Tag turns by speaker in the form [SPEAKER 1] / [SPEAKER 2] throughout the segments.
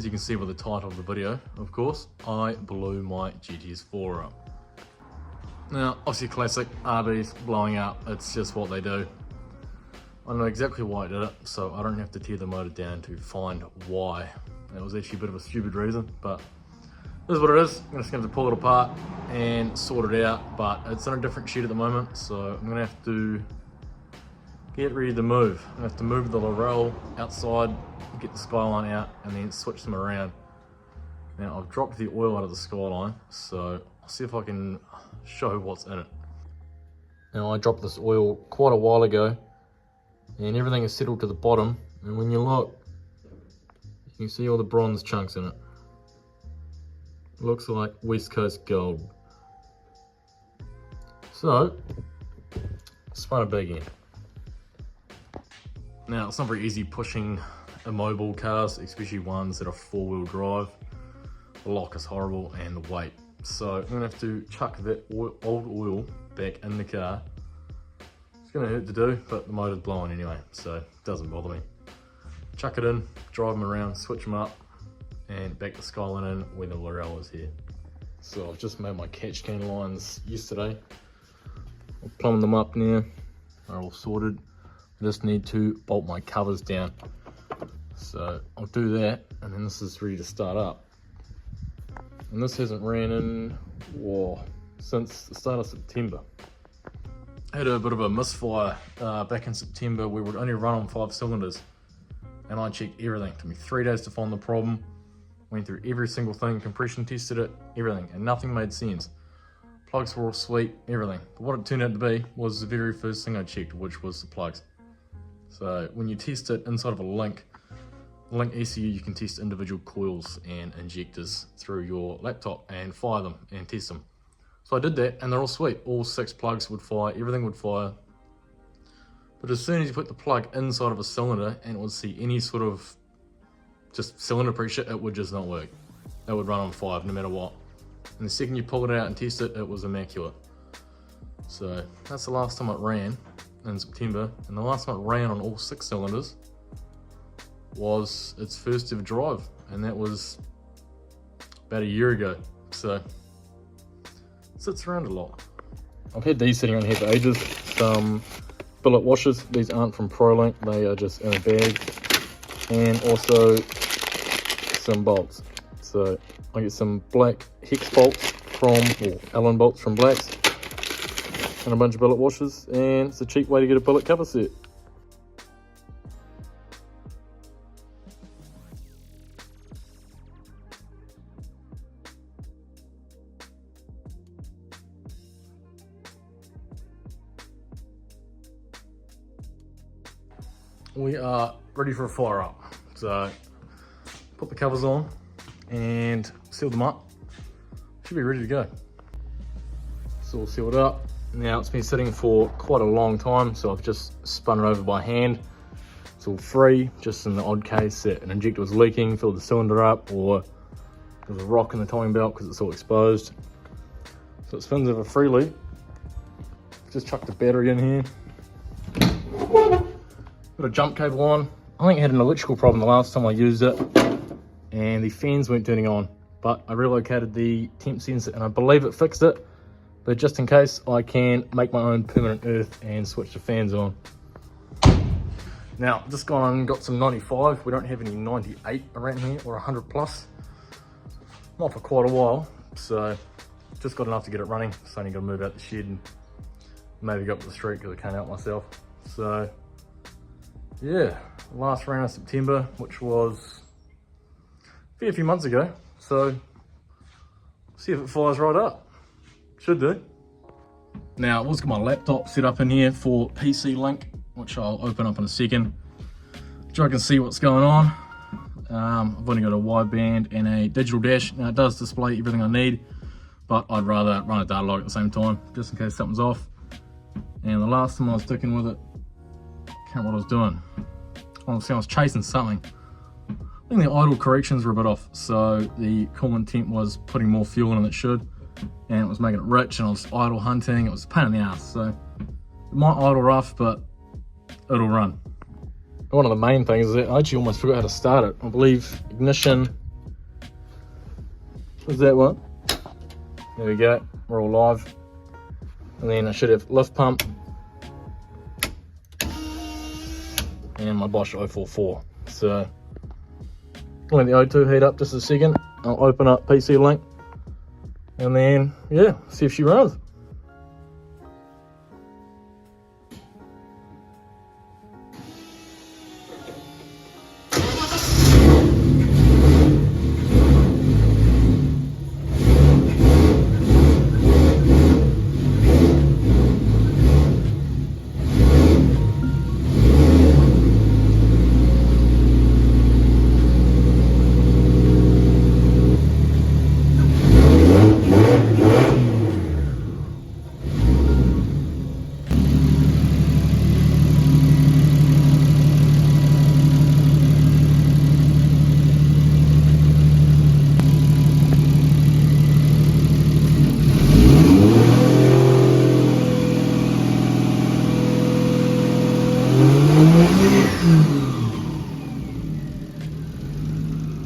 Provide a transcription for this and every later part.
[SPEAKER 1] as you can see by the title of the video, of course, I blew my GTS4 up. Now, obviously classic, RBs blowing up, it's just what they do. I know exactly why I did it, so I don't have to tear the motor down to find why. It was actually a bit of a stupid reason, but this is what it is. I'm just going to pull it apart and sort it out, but it's in a different shed at the moment, so I'm going to have to get ready to move. I'm going to have to move the Laurel outside, get the Skyline out, and then switch them around. Now, I've dropped the oil out of the Skyline, so I'll see if I can show what's in it. Now, I dropped this oil quite a while ago, and everything is settled to the bottom, and when you look, you can see all the bronze chunks in it. Looks like West Coast gold. So, spun a big end. Now, it's not very easy pushing immobile cars, especially ones that are four-wheel drive. The lock is horrible and the weight. So I'm gonna have to chuck that old oil back in the car. It's gonna hurt to do, but the motor's blowing anyway, so it doesn't bother me. Chuck it in, drive them around, switch them up, and back the Skyline in where the Laurel is here. So I've just made my catch can lines yesterday. I'll plumb them up now, they're all sorted. I just need to bolt my covers down. So I'll do that, and then this is ready to start up. And this hasn't ran in, since the start of September. I had a bit of a misfire back in September. We would only run on 5 cylinders, and I checked everything. It took me 3 days to find the problem. Went through every single thing, compression tested it, everything, and nothing made sense. Plugs were all sweet, everything. But what it turned out to be was the very first thing I checked, which was the plugs. So when you test it inside of a Link ECU, you can test individual coils and injectors through your laptop and fire them and test them. So I did that, and they're all sweet. All 6 plugs would fire, everything would fire. But as soon as you put the plug inside of a cylinder and it would see any sort of just cylinder pressure, it would just not work. It would run on 5 no matter what. And the second you pull it out and test it, it was immaculate. So that's the last time it ran in September, and the last time it ran on all 6 cylinders was its first ever drive, and that was about a year ago. So it sits around a lot. I've had these sitting around here for ages. Some billet washers. These aren't from ProLink, they are just in a bag. And also some bolts. So I get some black hex bolts or Allen bolts from Blacks, and a bunch of billet washers, and it's a cheap way to get a billet cover set. We are ready for a fire up. So put the covers on and seal them up. Should be ready to go. It's all sealed up. Now it's been sitting for quite a long time, so I've just spun it over by hand. It's all free, just in the odd case that an injector was leaking, filled the cylinder up, or there's a rock in the timing belt because it's all exposed. So it spins over freely. Just chucked the battery in here. Got a jump cable on. I think I had an electrical problem the last time I used it, and the fans weren't turning on, but I relocated the temp sensor and I believe it fixed it. But just in case, I can make my own permanent earth and switch the fans on. Now, just gone and got some 95. We don't have any 98 around here, or 100 plus. Not for quite a while, so just got enough to get it running. So only got to move out the shed and maybe go up the street because I can't help myself. So yeah, last ran in September, which was a fair few months ago. So see if it fires right up. Should do. Now, I've also got my laptop set up in here for PC Link, which I'll open up in a second, so I can see what's going on. I've only got a wideband and a digital dash. Now, it does display everything I need, but I'd rather run a data log at the same time, just in case something's off. And the last time I was sticking with it, I can't remember what I was doing. Honestly, I was chasing something. I think the idle corrections were a bit off, so the coolant temp was putting more fuel in than it should, and it was making it rich, and I was idle hunting. It was a pain in the ass, so it might idle rough, but it'll run. One of the main things is that I actually almost forgot how to start it. I believe ignition, is that one. There we go, we're all live. And then I should have lift pump and my Bosch 044. So let the O2 heat up just a second. I'll open up PC Link and then yeah, see if she runs.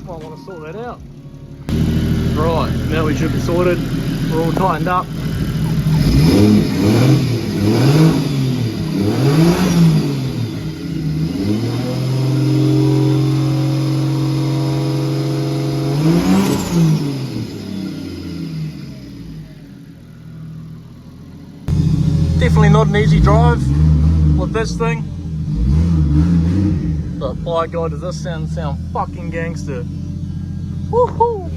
[SPEAKER 1] I want to sort that out. Right, now we should be sorted. We're all tightened up. Definitely not an easy drive with this thing. But by God, does this sound fucking gangster. Woohoo!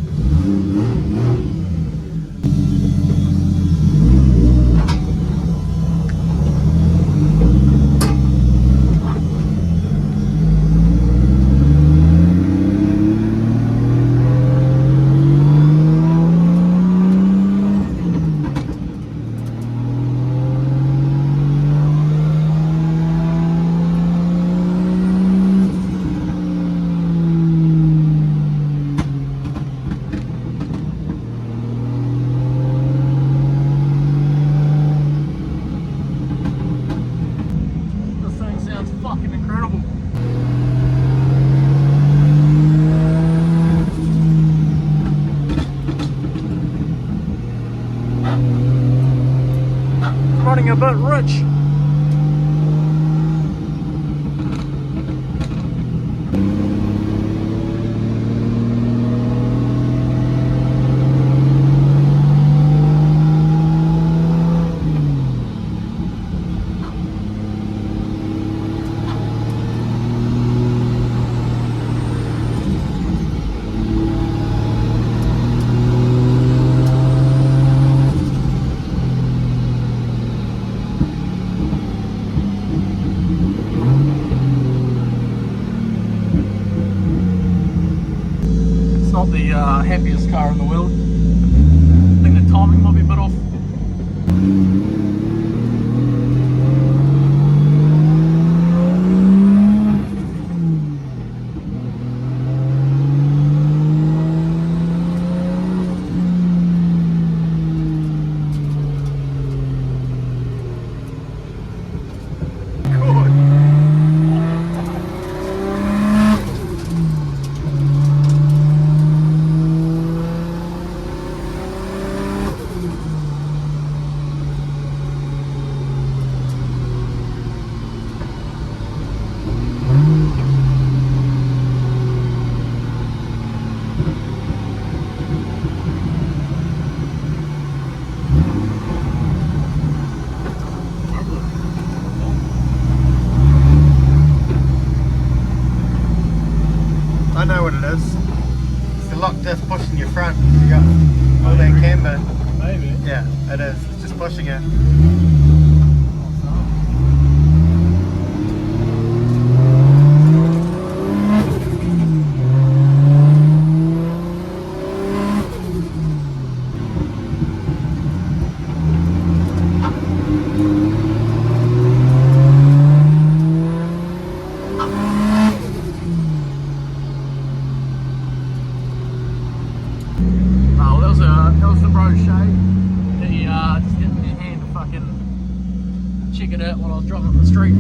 [SPEAKER 1] Fucking incredible. Running a bit rich. Not the happiest car in the world. I think the timing might be a bit off.
[SPEAKER 2] I know what it is. It's the lock diff pushing your front. You got all that camber.
[SPEAKER 1] Maybe.
[SPEAKER 2] Yeah, it is. It's just pushing it.
[SPEAKER 1] That was the bro Shay. He just gave me a hand to fucking check it out while I was driving up the street.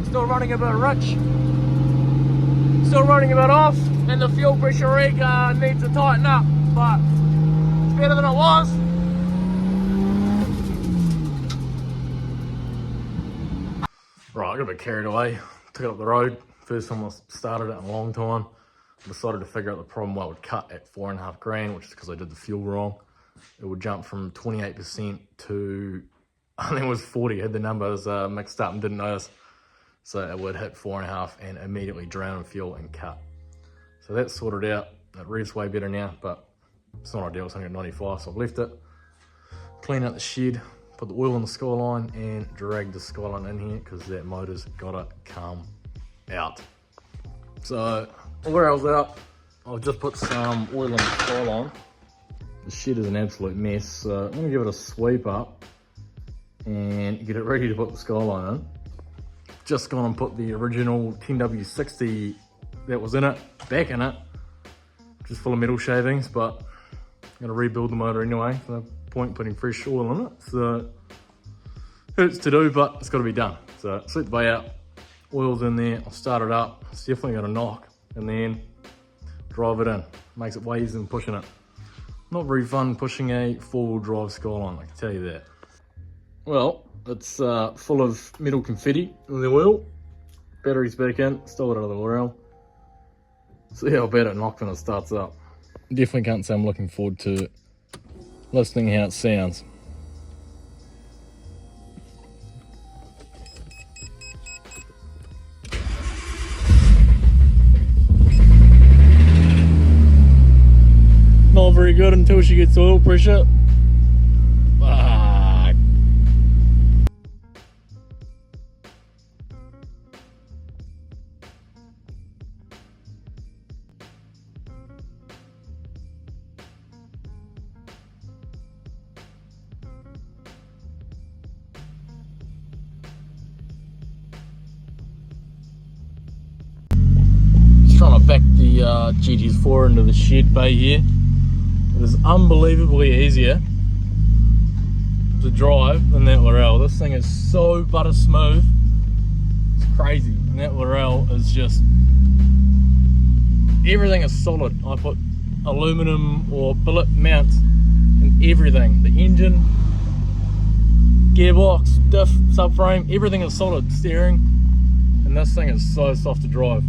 [SPEAKER 1] Still running a bit rich. still running a bit off, and the fuel pressure rig needs to tighten up, but it's better than it was. Right, I got a bit carried away, took it up the road. First time I started it in a long time. I decided to figure out the problem why it would cut at 4.5 grand, which is because I did the fuel wrong. It would jump from 28% to, I think it was 40, I had the numbers mixed up and didn't notice. So it would hit 4.5 and immediately drown in fuel and cut. So that's sorted out. It reads way better now, but it's not ideal. It's only at 95, so I've left it. Clean out the shed, put the oil in the Skyline and drag the Skyline in here because that motor's gotta come out. So where I was out, I've just put some oil in the Skyline. The shed is an absolute mess, so I'm gonna give it a sweep up and get it ready to put the Skyline in. Just gone and put the original 10W60 that was in it back in it, which is full of metal shavings, but I'm gonna rebuild the motor anyway. No point putting fresh oil in it, so hurts to do, but it's got to be done. So sweep the bay out, oil's in there, I'll start it up. It's definitely gonna knock, and then drive it in. Makes it way easier than pushing it. Not very fun pushing a 4-wheel drive Skyline, I can tell you that. Well, it's full of metal confetti in the oil. Battery's back in, stole it out of the oil. See how bad it knocked when it starts up. Definitely can't say I'm looking forward to listening how it sounds. Not very good until she gets oil pressure. Fuck. Just trying to back the GTS4 into the shed bay here. It is unbelievably easier to drive than that Laurel. This thing is so butter smooth. It's crazy. And that Laurel is just, everything is solid. I put aluminum or billet mounts in everything. The engine, gearbox, diff, subframe, everything is solid. Steering, and this thing is so soft to drive.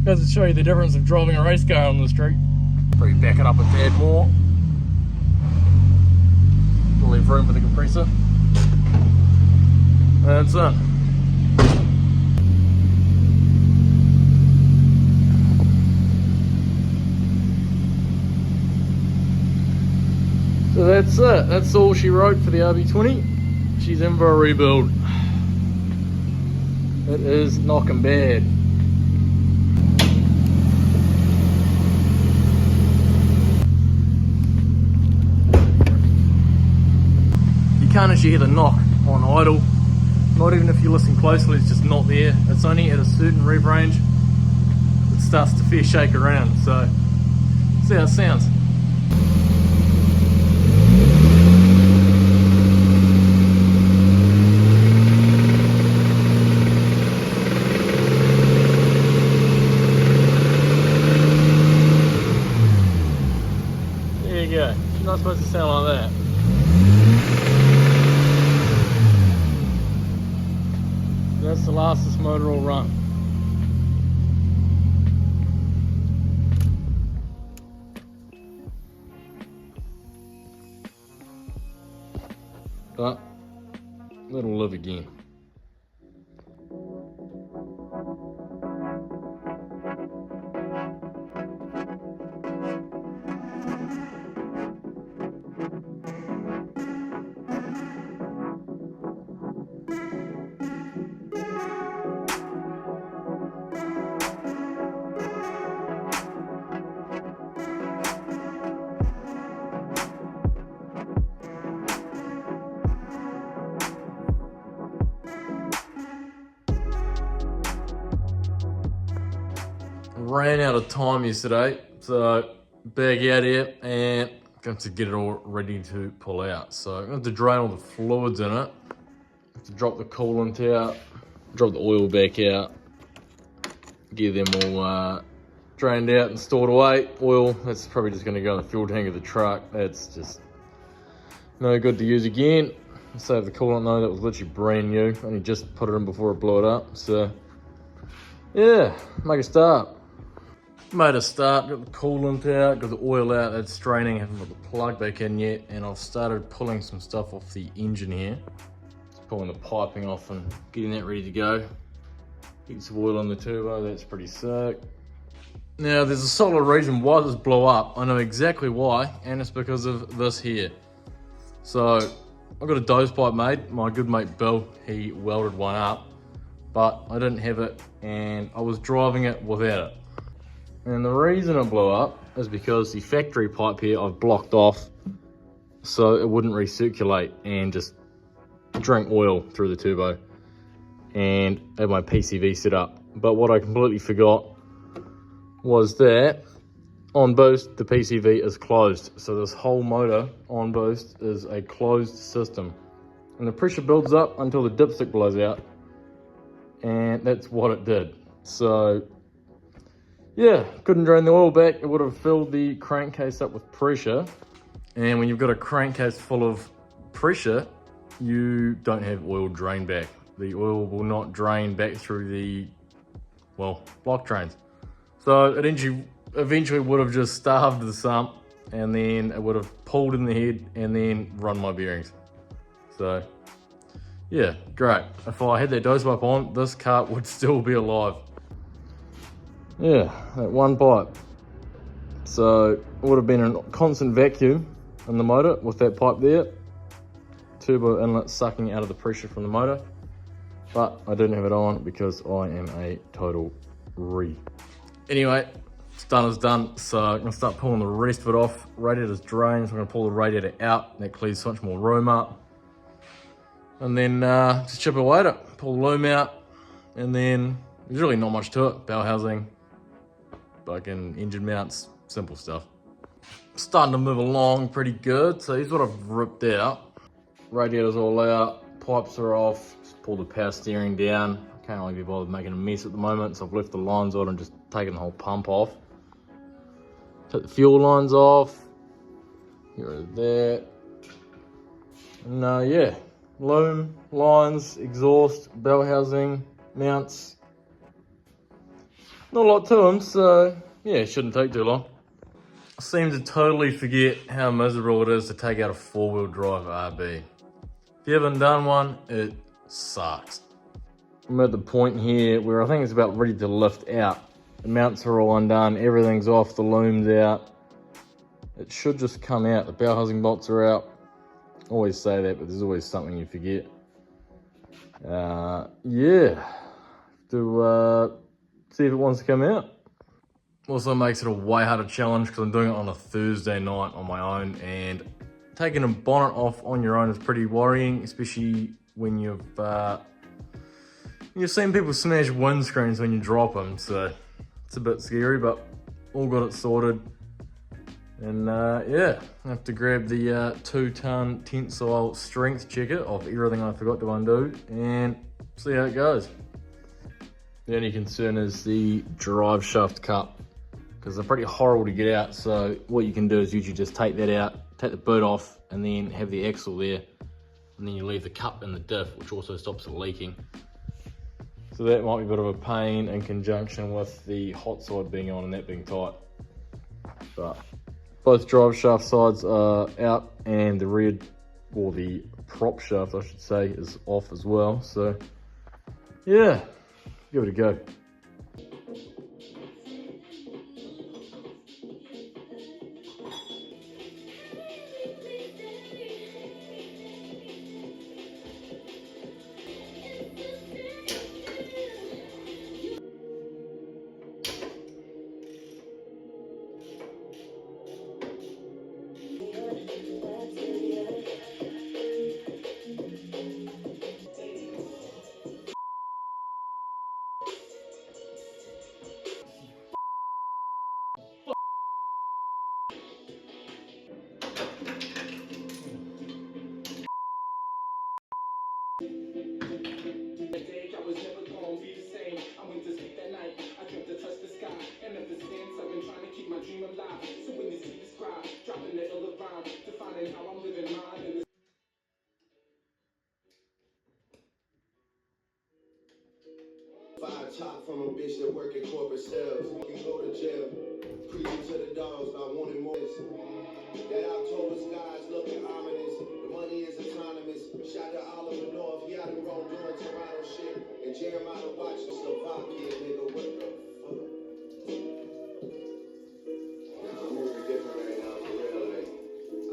[SPEAKER 1] Goes to show you the difference of driving a race car on the street. Probably back it up a tad more. We'll leave room for the compressor. That's it. So that's it. That's all she wrote for the RB20. She's in for a rebuild. It is knocking bad. You can't actually hear the knock on idle. Not even if you listen closely, it's just not there. It's only at a certain rev range it starts to fair shake around. So see how it sounds. There you go. It's not supposed to sound like that. That's the last this motor will run. But it'll live again. Ran out of time yesterday, so back out here and going to get it all ready to pull out. So I'm going to drain all the fluids in it, have to drop the coolant out, drop the oil back out, get them all drained out and stored away. Oil, that's probably just going to go in the fuel tank of the truck. That's just no good to use again. Save the coolant though, that was literally brand new. Only just put it in before it blew it up. So yeah, make a start. Made a start, got the coolant out, got the oil out, that's draining, haven't got the plug back in yet, and I've started pulling some stuff off the engine here. Just pulling the piping off and getting that ready to go. Get some oil on the turbo, that's pretty sick. Now there's a solid reason why this blew up. I know exactly why, and it's because of this here. So I got a dose pipe made. My good mate Bill, he welded one up, but I didn't have it and I was driving it without it. And the reason it blew up is because the factory pipe here I've blocked off so it wouldn't recirculate and just drink oil through the turbo, and have my PCV set up. But what I completely forgot was that on boost the PCV is closed, so this whole motor on boost is a closed system, and the pressure builds up until the dipstick blows out, and that's what it did. So yeah, couldn't drain the oil back. It would have filled the crankcase up with pressure, and when you've got a crankcase full of pressure, you don't have oil drain back. The oil will not drain back through the, well, block drains. So it eventually would have just starved the sump, and then it would have pulled in the head and then run my bearings. So yeah, great. If I had that dose pipe on, this cart would still be alive. Yeah, that one pipe. So it would have been a constant vacuum in the motor with that pipe there. Turbo inlet sucking out of the pressure from the motor. But I didn't have it on because I am a total re. Anyway, it's done is done. So I'm gonna start pulling the rest of it off. Radiator's drained, so I'm gonna pull the radiator out. That clears so much more room up. And then just chip away at it. Pull the loom out. And then there's really not much to it. Bell housing, fucking engine mounts, simple stuff. Starting to move along pretty good. So here's what I've ripped out. Radiator's all out, pipes are off, just pull the power steering down. I can't really be bothered making a mess at the moment, so I've left the lines on and just taken the whole pump off. Took the fuel lines off, get rid of that. And yeah, loom, lines, exhaust, bell housing, mounts. Not a lot to them, so yeah, it shouldn't take too long. I seem to totally forget how miserable it is to take out a four-wheel drive RB. If you haven't done one, it sucks. I'm at the point here where I think it's about ready to lift out. The mounts are all undone, everything's off, the loom's out. It should just come out. The bell housing bolts are out. Always say that, but there's always something you forget. Yeah, to see if it wants to come out. Also makes it a way harder challenge because I'm doing it on a Thursday night on my own, and taking a bonnet off on your own is pretty worrying, especially when you've seen people smash windscreens when you drop them, so it's a bit scary, but all got it sorted. And yeah, I have to grab the 2-ton tensile strength checker of everything I forgot to undo and see how it goes. The only concern is the drive shaft cup, because they're pretty horrible to get out. So what you can do is usually just take that out, take the boot off, and then have the axle there, and then you leave the cup in the diff, which also stops it leaking. So that might be a bit of a pain in conjunction with the hot side being on and that being tight. But both drive shaft sides are out, and the rear, or the prop shaft I should say, is off as well. So yeah, give it a go.
[SPEAKER 3] from a bitch that work in corporate sales. Can go to jail. Preaching to the dogs about wanting more. That October skies looking ominous. The money is autonomous. Shout to Oliver North. He out in Rome doing Toronto shit. And Jeremiah watched the Slovakia nigga. What the fuck? Nah, I'm moving different right now for real. Like,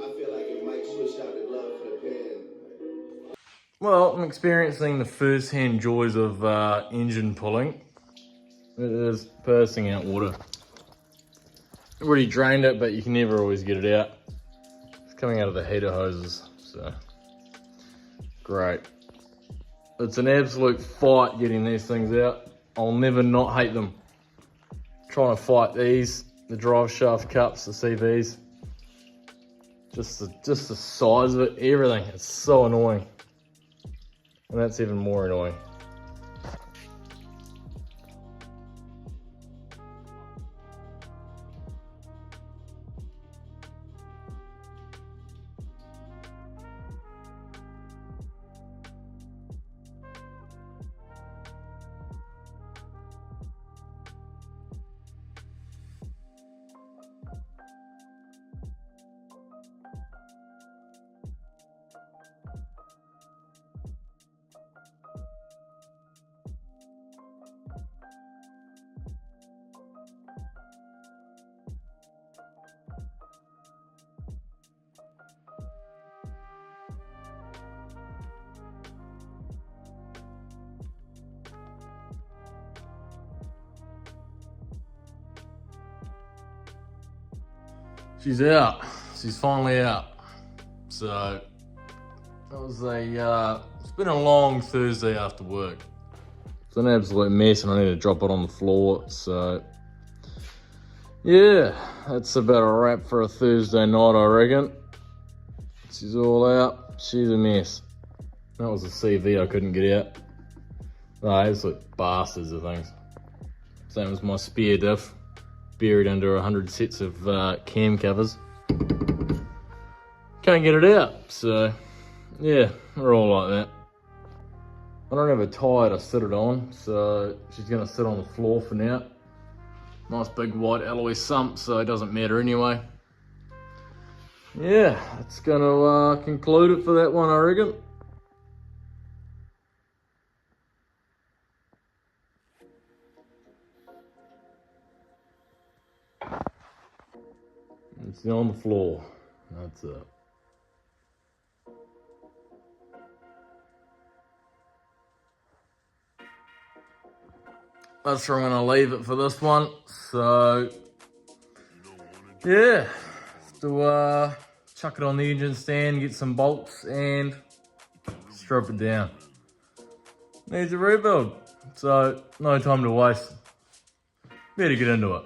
[SPEAKER 3] I feel like if Mike switched out the glove for the pen.
[SPEAKER 1] Well, I'm experiencing the first-hand joys of engine pulling. It is bursting out water. Already drained it, but you can never always get it out. It's coming out of the heater hoses, so great. It's an absolute fight getting these things out. I'll never not hate them. Trying to fight these, the drive shaft cups, the CVs. Just the size of it, everything. It's so annoying. And that's even more annoying. She's out. She's finally out. So that was it's been a long Thursday after work. It's an absolute mess and I need to drop it on the floor. So yeah, that's about a wrap for a Thursday night, I reckon. She's all out. She's a mess. That was a CV I couldn't get out. Oh, absolute bastards of things. Same as my spare diff. Buried under 100 sets of cam covers. Can't get it out, so yeah, we're all like that. I don't have a tyre to sit it on, so she's gonna sit on the floor for now. Nice big white alloy sump, so it doesn't matter anyway. Yeah, that's gonna conclude it for that one, I reckon. It's on the floor. That's it. That's where I'm gonna leave it for this one. So yeah, to chuck it on the engine stand, get some bolts and strip it down. Needs a rebuild. So no time to waste. Better get into it.